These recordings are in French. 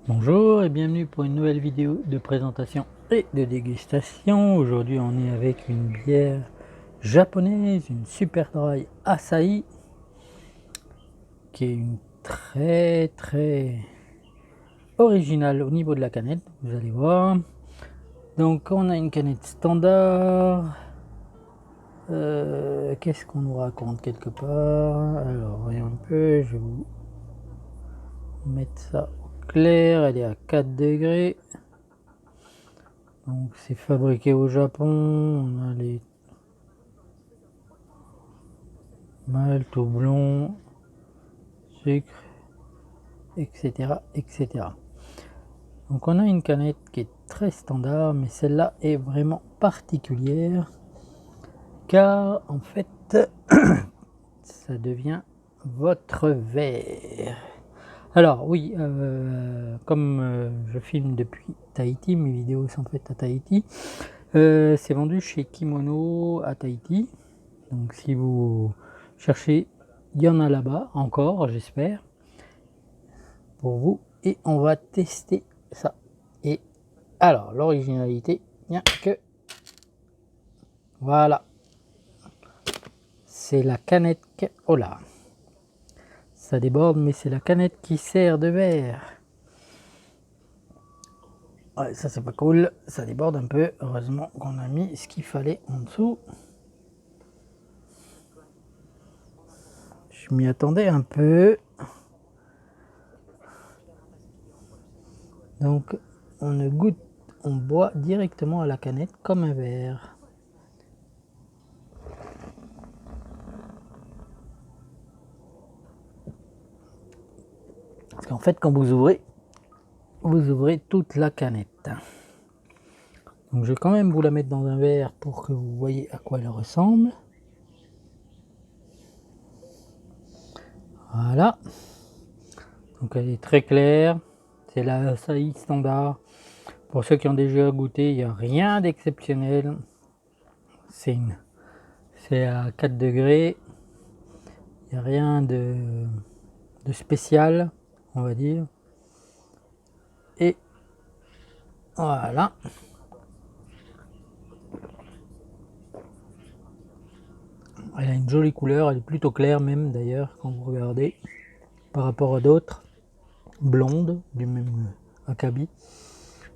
Bonjour et bienvenue pour une nouvelle vidéo de présentation et de dégustation. Aujourd'hui on est avec une bière japonaise, une Super Dry Asahi, qui est une très originale au niveau de la canette, vous allez voir. Donc on a une canette standard. Qu'est-ce qu'on nous raconte quelque part? Alors voyons un peu, je vais vous mettre ça au clair. Elle est à 4 degrés. Donc c'est fabriqué au Japon. On a les malt, houblon, sucre, etc. Donc on a une canette qui est très standard, mais celle-là est vraiment particulière car en fait ça devient votre verre. Alors oui, comme je filme depuis Tahiti, mes vidéos sont faites à Tahiti, c'est vendu chez Kimono à Tahiti. Donc si vous cherchez, il y en a là-bas encore, j'espère, pour vous. Et on va tester ça. Et alors, l'originalité, bien que... Voilà. C'est la canette... Oh là, ça déborde, mais c'est la canette qui sert de verre. Ouais, ça c'est pas cool, ça déborde un peu. Heureusement qu'on a mis ce qu'il fallait en dessous. Je m'y attendais un peu. Donc on ne goûte, on boit directement à la canette comme un verre. Parce qu'en fait quand vous ouvrez toute la canette. Donc je vais quand même vous la mettre dans un verre pour que vous voyez à quoi elle ressemble. Voilà. Donc elle est très claire. C'est la Asahi standard. Pour ceux qui ont déjà goûté, il n'y a rien d'exceptionnel. C'est à 4 degrés. Il n'y a rien de spécial, on va dire. Et voilà. Elle a une jolie couleur, elle est plutôt claire même d'ailleurs quand vous regardez par rapport à d'autres blondes du même acabit.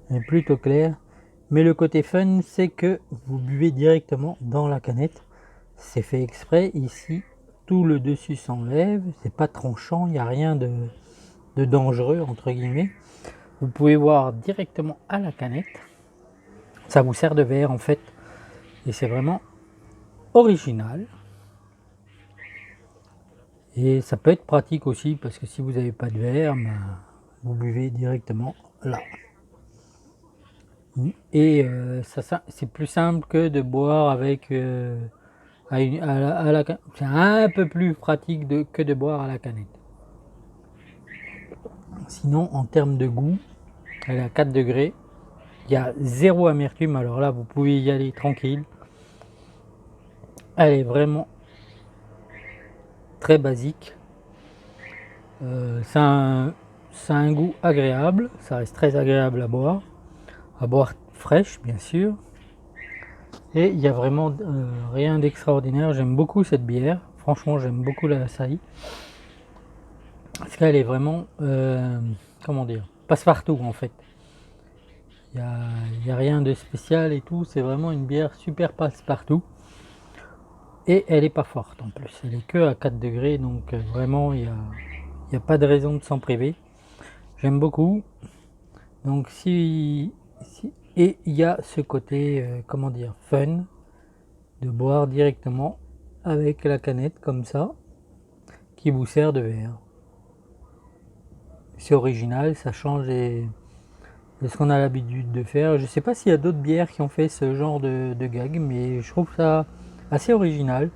Elle est plutôt claire. Mais le côté fun, c'est que vous buvez directement dans la canette. C'est fait exprès. Ici, tout le dessus s'enlève. C'est pas tranchant, il n'y a rien de dangereux entre guillemets. Vous pouvez boire directement à la canette. Ça vous sert de verre en fait. Et c'est vraiment original. Et ça peut être pratique aussi parce que si vous n'avez pas de verre, ben, vous buvez directement là. Et c'est plus simple que de boire avec c'est un peu plus pratique que de boire à la canette. Sinon en termes de goût, elle est à 4 degrés, il y a zéro amertume, alors là vous pouvez y aller tranquille. Elle est vraiment très basique. Ça a un goût agréable, ça reste très agréable à boire fraîche bien sûr. Et il n'y a vraiment rien d'extraordinaire. J'aime beaucoup cette bière, franchement j'aime beaucoup la Asahi. Parce qu'elle est vraiment, comment dire, passe-partout en fait. Il n'y a rien de spécial et tout, c'est vraiment une bière super passe-partout. Et elle est pas forte en plus, elle est que à 4 degrés, donc vraiment il n'y a pas de raison de s'en priver. J'aime beaucoup. Donc et il y a ce côté, comment dire, fun, de boire directement avec la canette comme ça, qui vous sert de verre. C'est original, ça change de ce qu'on a l'habitude de faire. Je sais pas s'il y a d'autres bières qui ont fait ce genre de gag, mais je trouve ça assez original.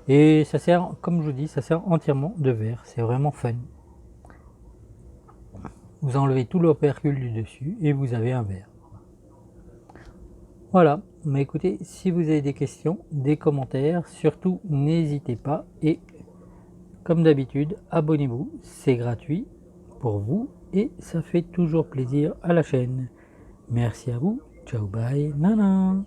Et ça sert, comme je vous dis, ça sert entièrement de verre. C'est vraiment fun. Vous enlevez tout l'opercule du dessus et vous avez un verre. Voilà, mais écoutez, si vous avez des questions, des commentaires, surtout n'hésitez pas. Et comme d'habitude, abonnez-vous, c'est gratuit pour vous et ça fait toujours plaisir à la chaîne. Merci à vous, ciao bye, nana.